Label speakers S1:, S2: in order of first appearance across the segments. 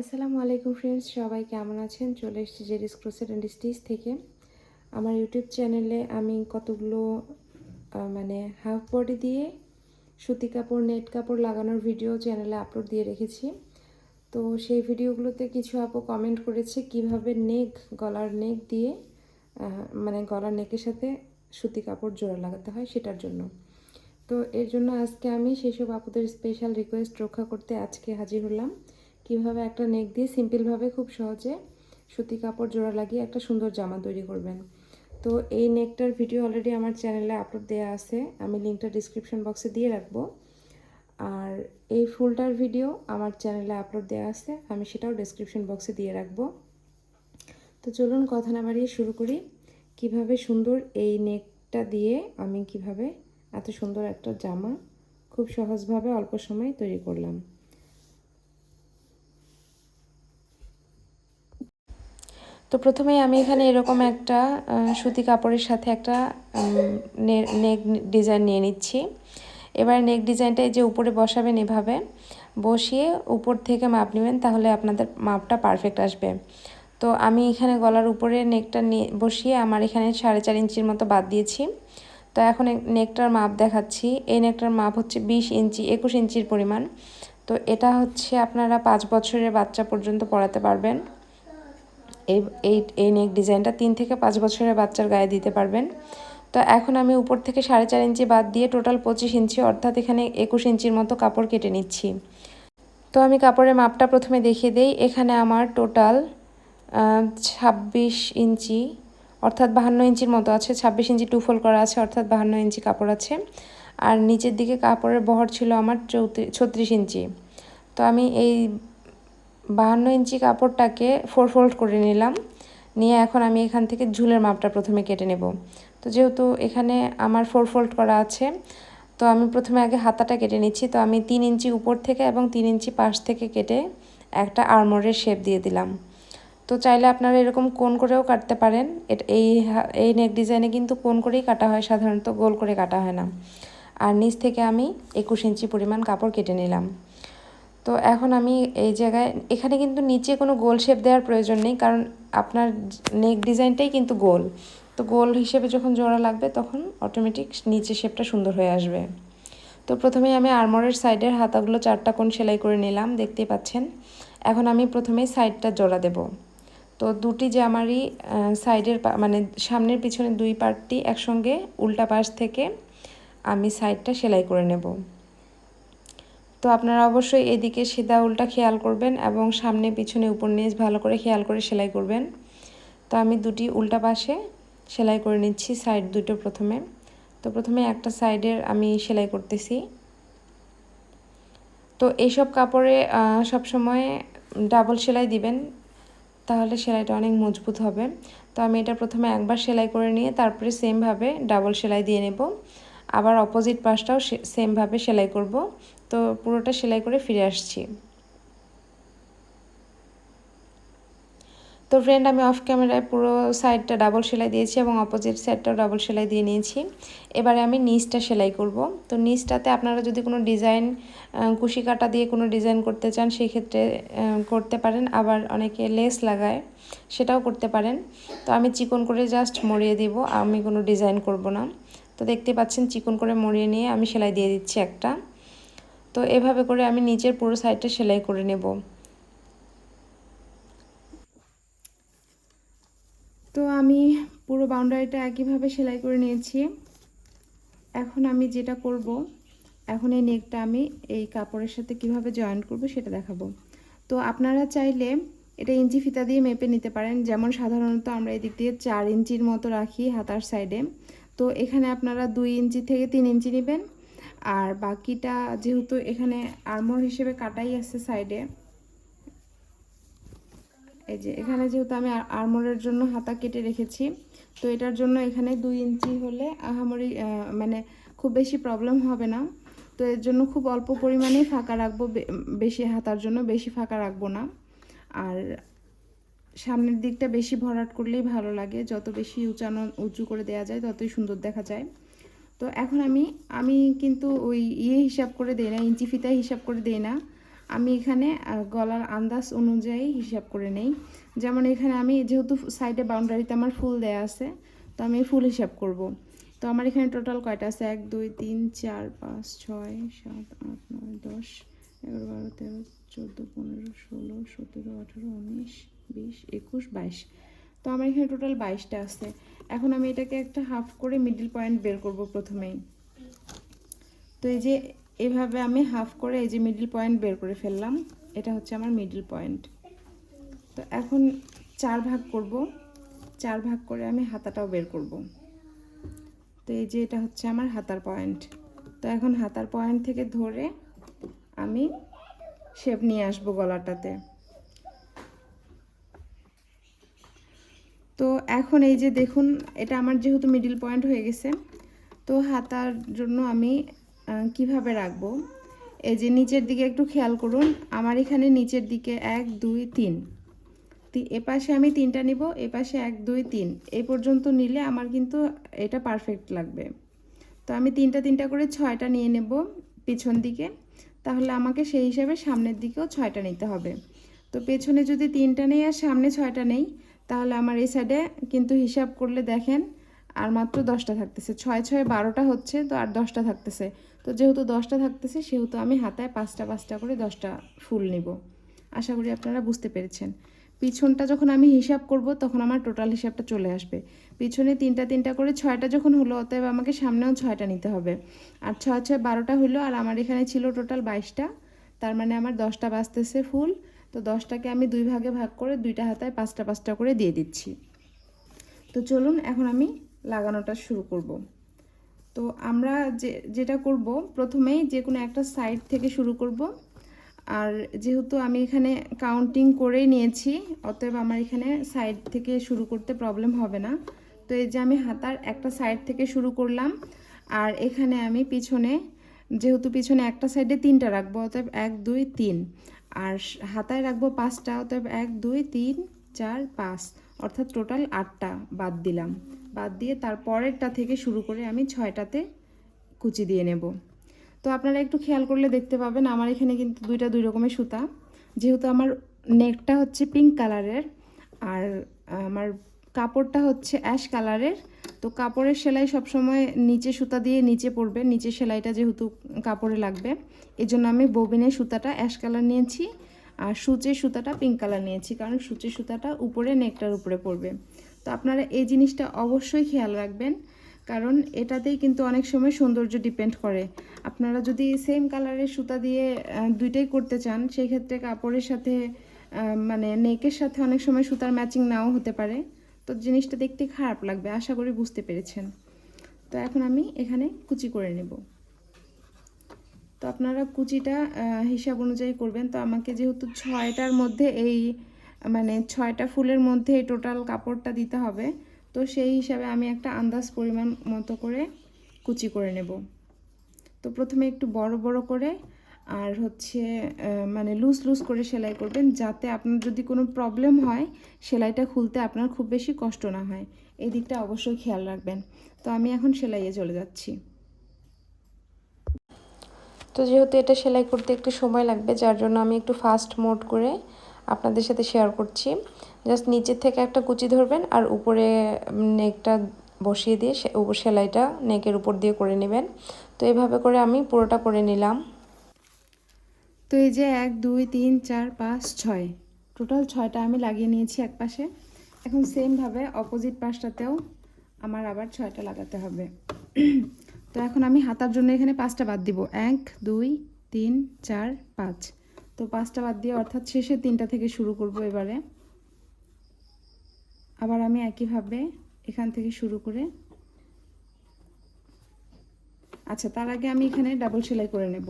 S1: আসসালামু আলাইকুম ফ্রেন্ডস, সবাই কেমন আছেন? চলে এসেছি জেরিস ক্রোশেট অ্যান্ড স্টিচ থেকে। আমার ইউটিউব চ্যানেলে আমি কতগুলো হাফ বডি দিয়ে সুতি কাপড় নেট কাপড় লাগানোর ভিডিও চ্যানেলে আপলোড দিয়ে রেখেছি। তো সেই ভিডিওগুলোতে কিছু আপু কমেন্ট করেছে কিভাবে গলার নেক দিয়ে গলার নেকের সাথে সুতি কাপড় জোড়া লাগাতে হয় সেটার জন্য। তো এর জন্য আজকে আমি সেসব আপুদের স্পেশাল রিকোয়েস্ট রক্ষা করতে আজকে হাজির হলাম। কিভাবে একটা নেক দিয়ে সিম্পলভাবে খুব সহজে সুতি কাপড় জোড়া লাগিয়ে একটা সুন্দর জামা তৈরি করবেন। তো এই নেকটার ভিডিও অলরেডি আমার চ্যানেলে আপলোড দেওয়া আছে, আমি লিঙ্কটা ডিসক্রিপশন বক্সে দিয়ে রাখবো। আর এই ফুলটার ভিডিও আমার চ্যানেলে আপলোড দেওয়া আছে, আমি সেটাও ডিসক্রিপশন বক্সে দিয়ে রাখবো। তো চলুন কথা না বাড়িয়ে শুরু করি। কিভাবে সুন্দর এই নেকটা দিয়ে আমি কিভাবে এত সুন্দর একটা জামা খুব সহজভাবে অল্প সময়ে তৈরি করলাম। তো প্রথমেই আমি এখানে এরকম একটা সুতি কাপড়ের সাথে একটা নেক ডিজাইন নিয়ে নিচ্ছি। এবার নেক ডিজাইনটা যে উপরে বসাবেন, এভাবে বসিয়ে উপর থেকে মাপ নেবেন, তাহলে আপনাদের মাপটা পারফেক্ট আসবে। তো আমি এখানে গলার উপরে নেকটা বসিয়ে আমার এখানে 4.5 ইঞ্চির মতো বাদ দিয়েছি। তো এখন নেকটার মাপ দেখাচ্ছি। এই নেকটার মাপ হচ্ছে 20 ইঞ্চি, 21 ইঞ্চির পরিমাণ। তো এটা হচ্ছে আপনারা 5 বছরের বাচ্চা পর্যন্ত পরাতে পারবেন। এই নেক ডিজাইনটা 3 থেকে 5 বছরের বাচ্চার গায়ে দিতে পারবেন। তো এখন আমি উপর থেকে 4.5 ইঞ্চি বাদ দিয়ে টোটাল 25 ইঞ্চি, অর্থাৎ এখানে 21 ইঞ্চির মতো কাপড় কেটে নিচ্ছি। তো আমি কাপড়ের মাপটা প্রথমে দেখিয়ে দেই। এখানে আমার টোটাল 26 ইঞ্চি, অর্থাৎ 52 ইঞ্চির মতো আছে। 26 ইঞ্চি টুফোল করা আছে, অর্থাৎ 52 ইঞ্চি কাপড় আছে। আর নিচের দিকে কাপড়ের বহর ছিল আমার 36 ইঞ্চি। তো আমি এই 52 ইঞ্চি কাপড়টাকে 4 ফোল্ড করে নিলাম। নিয়ে এখন আমি এখান থেকে ঝুলের মাপটা প্রথমে কেটে নেব। তো যেহেতু এখানে আমার 4 ফোল্ড করা আছে, তো আমি প্রথমে আগে হাতাটা কেটে নিচ্ছি। তো আমি 3 ইঞ্চি উপর থেকে এবং 3 ইঞ্চি পাশ থেকে কেটে একটা আর্মরের শেপ দিয়ে দিলাম। তো চাইলে আপনারা এরকম কোণ করেও কাটতে পারেন। এই নেক ডিজাইনে কিন্তু কোণ করেই কাটা হয়, সাধারণত গোল করে কাটা হয় না। আর নিচ থেকে আমি 21 ইঞ্চি পরিমাণ কাপড় কেটে নিলাম। তো এখন আমি এই জায়গায় এখানে কিন্তু নিচে কোনো গোল শেপ দেওয়ার প্রয়োজন নেই, কারণ আপনার নেক ডিজাইনটাই কিন্তু গোল। তো গোল হিসেবে যখন জোড়া লাগবে তখন অটোমেটিক নিচে শেপটা সুন্দর হয়ে আসবে। তো প্রথমেই আমি আর্মরের সাইডের হাতাগুলো 4টা কোণ সেলাই করে নিলাম, দেখতেই পাচ্ছেন। এখন আমি প্রথমেই সাইডটা জোড়া দেব। তো দুটি জামারই সাইডের সামনের পিছনের 2 পার্টটি একসঙ্গে উল্টা পাশ থেকে আমি সাইডটা সেলাই করে নেব। তো আপনারা অবশ্যই এদিকে সিধা উল্টা খেয়াল করবেন এবং সামনে পিছনে উপর নিচ ভালো করে খেয়াল করে সেলাই করবেন। তো আমি দুটি উল্টা পাশে সেলাই করে নিচ্ছি, সাইড দুটো প্রথমে। তো প্রথমে একটা সাইডের আমি সেলাই করতেছি। তো এইসব কাপড়ে সবসময় ডাবল সেলাই দিবেন, তাহলে সেলাইটা অনেক মজবুত হবে। তো আমি এটা প্রথমে একবার সেলাই করে নিয়ে তারপরে সেমভাবে ডাবল সেলাই দিয়ে নেব। আবার অপোজিট পাশটাও সেমভাবে সেলাই করব। তো পুরোটা সেলাই করে ফিরে আসছি। তো ফ্রেন্ড, আমি অফ ক্যামেরায় পুরো সাইডটা ডাবল সেলাই দিয়েছি এবং অপোজিট সাইডটাও ডাবল সেলাই দিয়ে নিয়েছি। এবারে আমি নিচটা সেলাই করব। তো নিচটাতে আপনারা যদি কোনো ডিজাইন কুশি কাটা দিয়ে কোনো ডিজাইন করতে চান, সেই ক্ষেত্রে করতে পারেন। আবার অনেকে লেস লাগায়, সেটাও করতে পারেন। তো আমি চিকন করে জাস্ট মরিয়ে দিব, আমি কোনো ডিজাইন করব না। তো দেখতে পাচ্ছেন চিকন করে মরিয়ে নিয়ে আমি সেলাই দিয়ে দিচ্ছি একটা। তো এভাবে করে আমি নিচের পুরো সাইডটা সেলাই করে নেব। তো আমি পুরো বাউন্ডারিটা একইভাবে সেলাই করে নিয়েছি। এখন আমি যেটা করব, এখন এই নেকটা আমি এই কাপড়ের সাথে কিভাবে জয়েন্ট করব সেটা দেখাবো। তো আপনারা চাইলে এটা ইঞ্চি ফিতা দিয়ে মেপে নিতে পারেন। যেমন সাধারণত আমরা এদিক দিয়ে 4 ইঞ্চির মতো রাখি হাতার সাইডে। তো এখানে আপনারা 2 ইঞ্চি থেকে 3 ইঞ্চি নেবেন। আর বাকিটা যেহেতু এখানে আর্মর হিসেবে কাটাই আছে সাইডে, এই যে এখানে যেহেতু আমি আর্মরের জন্য হাতা কেটে রেখেছি, তো এটার জন্য এখানে 2 ইঞ্চি হলে আহামরি খুব বেশি প্রবলেম হবে না। তো এর জন্য খুব অল্প পরিমাণেই ফাঁকা রাখবো, বেশি হাতার জন্য বেশি ফাঁকা রাখবো না। আর সামনের দিকটা বেশি ভরাট করলেই ভালো লাগে, যত বেশি উঁচু করে দেওয়া যায় ততই সুন্দর দেখা যায়। তো এখন আমি কিন্তু ওই হিসাব করে দেই না, ইঞ্চি ফিতায় হিসাব করে দেই না। আমি এখানে গলার আন্দাজ অনুযায়ী হিসাব করে নেই। যেমন এখানে আমি যেহেতু সাইডে বাউন্ডারিতে আমার ফুল দেয়া আছে, তো আমি ফুল হিসাব করব। তো আমার এখানে টোটাল কয়টা আছে? 1 2 3 4 5 6 7 8 9 10 11 12 13 14 15 16 17 18 19 20 21 22। তো আমার এখানে টোটাল 22টা আছে। এখন আমি এটাকে একটা হাফ করে মিডল পয়েন্ট বের করব প্রথমেই। তো এই যে এভাবে আমি হাফ করে এই যে মিডল পয়েন্ট বের করে ফেললাম, এটা হচ্ছে আমার মিডল পয়েন্ট। তো এখন 4 ভাগ করব, 4 ভাগ করে আমি হাতাটাও বের করব। তো এই যে এটা হচ্ছে আমার হাতার পয়েন্ট। তো এখন হাতার পয়েন্ট থেকে ধরে আমি শেপ নিয়ে আসবো গলাটাতে। তো এখন এই যে দেখুন, এটা আমার যেহেতু মিডল পয়েন্ট হয়ে গেছে, তো হাতার জন্য আমি কিভাবে রাখবো, এই যে নিচের দিকে একটু খেয়াল করুন। আমার এখানে নিচের দিকে 1 2 3, এপাশে আমি 3টা নিব, এপাশে 1 2 3, এই পর্যন্ত নিলে আমার কিন্তু এটা পারফেক্ট লাগবে। তো আমি 3টা করে 6টা নিয়ে নেব পিছন দিকে, তাহলে আমাকে সেই হিসাবে সামনের দিকেও 6টা নিতে হবে। তো পেছনে যদি 3টা নেই আর সামনে 6টা নেই, তাহলে আমার এই সাইডে কিন্তু হিসাব করলে দেখেন আর মাত্র 10টা থাকতেছে। 6 6 12টা হচ্ছে, তো আর 10টা থাকতেছে। তো যেহেতু 10টা থাকতেছে, সেহেতু আমি হাতায় 5টা 5টা করে 10টা ফুল নিব। আশা করি আপনারা বুঝতে পেরেছেন। পিছনটা যখন আমি হিসাব করব, তখন আমার টোটাল হিসাবটা চলে আসবে। পিছনে 3টা করে 6টা যখন হলো, অতএব আমাকে সামনেও 6টা নিতে হবে। আর 6 6 12টা হলো, আর আমার এখানে ছিল টোটাল 22টা, তার মানে আমার 10টা বাজতেছে ফুল। তো 10টাকে আমি 2 ভাগে ভাগ করে 2টা হাতায় 5টা 5টা করে দিয়ে দিচ্ছি। তো চলুন এখন আমি লাগানোটা শুরু করব। তো আমরা যেটা করব, প্রথমেই যে কোনো একটা সাইড থেকে শুরু করব। আর যেহেতু আমি এখানে কাউন্টিং করেই নিয়েছি, অতএব আমার এখানে সাইড থেকে শুরু করতে প্রবলেম হবে না। তো এই যে আমি হাতার একটা সাইড থেকে শুরু করলাম, আর এখানে আমি পিছনে, যেহেতু পিছনে একটা সাইডে 3টা রাখবো, অতএব 1 2 3, আর হাতায় রাখবো 5টা, অতএব 1 2 3 4 5, অর্থাৎ টোটাল 8টা বাদ দিলাম। বাদ দিয়ে তারপরেরটা থেকে শুরু করে আমি 6টাতে কুচি দিয়ে নেব। তো আপনারা একটু খেয়াল করলে দেখতে পাবেন, আমার এখানে কিন্তু দুই রকমের সুতা। যেহেতু আমার নেকটা হচ্ছে পিঙ্ক কালারের, আর আমার কাপড়টা হচ্ছে অ্যাশ কালারের, তো কাপড়ের সেলাই সবসময় নিচে সুতা দিয়ে নিচে পড়বে, নিচে সেলাইটা যেহেতু কাপড়ে লাগবে, এজন্য আমি ববিনের সুতাটা অ্যাশ কালার নিয়েছি, আর সূচের সুতাটা পিঙ্ক কালার নিয়েছি, কারণ সূচের সুতাটা উপরে নেকটার উপরে পড়বে। তো আপনারা এই জিনিসটা অবশ্যই খেয়াল রাখবেন, কারণ এটাতেই কিন্তু অনেক সময় সৌন্দর্য ডিপেন্ড করে। আপনারা যদি সেম কালারের সুতা দিয়ে দুইটাই করতে চান, সেই ক্ষেত্রে কাপড়ের সাথে মানে নেকের সাথে অনেক সময় সুতার ম্যাচিং নাও হতে পারে, তো জিনিসটা দেখতে খারাপ লাগবে। আশা করি বুঝতে পেরেছেন। তো এখন আমি এখানে কুচি করে নেব। তো আপনারা কুচিটা হিসাব অনুযায়ী করবেন। তো আমাকে যেহেতু 6টার মধ্যে এই মানে 6টা ফুলের মধ্যে এই টোটাল কাপড়টা দিতে হবে, তো সেই হিসাবে আমি একটা আন্দাজ পরিমাণ মতো করে কুচি করে নেব। তো প্রথমে একটু বড় বড় করে, আর হচ্ছে মানে লুজ লুজ করে সেলাই করবেন, যাতে আপনার যদি কোনো প্রবলেম হয় সেলাইটা খুলতে আপনার খুব বেশি কষ্ট না হয়। এই দিকটা অবশ্যই খেয়াল রাখবেন। তো আমি এখন সেলাইয়ে চলে যাচ্ছি। তো যেহেতু এটা সেলাই করতে একটু সময় লাগবে, যার জন্য আমি একটু ফাস্ট মোড করে আপনাদের সাথে শেয়ার করছি। জাস্ট নিচের থেকে একটা কুচি ধরবেন, আর উপরে নেকটা বসিয়ে দিয়ে সেলাইটা নেকের উপর দিয়ে করে নেবেন। তো এইভাবে করে আমি পুরোটা করে নিলাম। তো এই যে 1 2 3 4 5 6, টোটাল 6টা আমি লাগিয়ে নিয়েছি এক পাশে। এখন সেমভাবে অপোজিট পাশটাতেও আমার আবার 6টা লাগাতে হবে। তো এখন আমি হাতার জন্য এখানে 5টা বাদ দিব, 1 2 3 4 5। তো 5টা বাদ দিয়ে, অর্থাৎ শেষের 3টা থেকে শুরু করব এবারে। আবার আমি একইভাবে এখান থেকে শুরু করে, আচ্ছা তার আগে আমি এখানে ডাবল সেলাই করে নেব।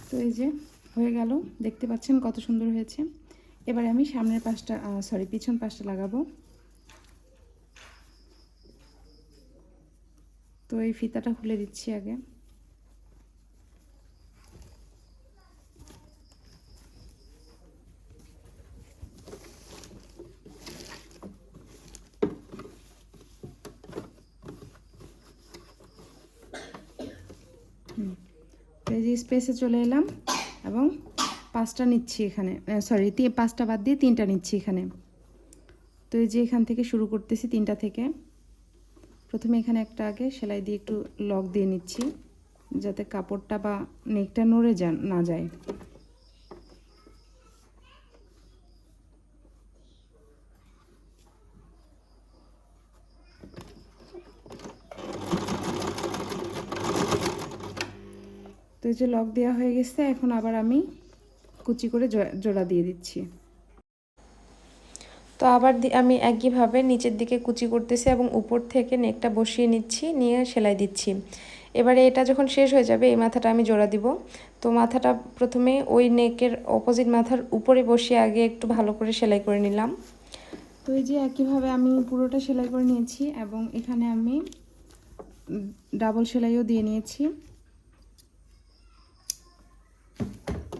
S1: তো এই যে হয়ে গেল, দেখতে পাচ্ছেন কত সুন্দর হয়েছে। এবারে আমি সামনের পাশটা পিছন পাশটা লাগাবো। তো এই ফিতাটা খুলে দিচ্ছি আগে। এই যে স্পেসে চলে এলাম এবং 5টা নিচ্ছি এখানে, 5টা বাদ দিয়ে 3টা নিচ্ছি এখানে। তো এই যে এখান থেকে শুরু করতেছি 3টা থেকে। প্রথমে এখানে একটা আগে সেলাই দিয়ে একটু লক দিয়ে নিচ্ছি, যাতে কাপড়টা বা নেকটা নড়ে না যায়। তো এই যে লক দেওয়া হয়ে গেছে, এখন আবার আমি কুচি করে জোড়া দিয়ে দিচ্ছি। তো আবার আমি একইভাবে নিচের দিকে কুচি করতেছি এবং উপর থেকে নেকটা বসিয়ে নিচ্ছি, নিয়ে সেলাই দিচ্ছি। এবারে এটা যখন শেষ হয়ে যাবে এই মাথাটা আমি জোড়া দিব। তো মাথাটা প্রথমে ওই নেকের অপোজিট মাথার উপরে বসিয়ে আগে একটু ভালো করে সেলাই করে নিলাম। তো এই যে একইভাবে আমি পুরোটা সেলাই করে নিয়েছি এবং এখানে আমি ডাবল সেলাইও দিয়ে নিয়েছি।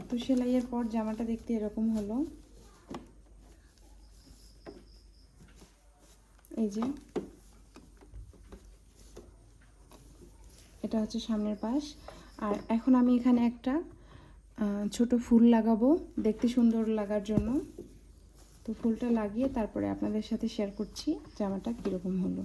S1: তো সেলাইয়ের পর জামাটা দেখতে এরকম হলো। এই যে এটা হচ্ছে সামনের পাশ। আর এখন আমি এখানে একটা ছোট ফুল লাগাবো দেখতে সুন্দর লাগার জন্য। তো ফুলটা লাগিয়ে তারপরে আপনাদের সাথে শেয়ার করছি জামাটা কীরকম হলো।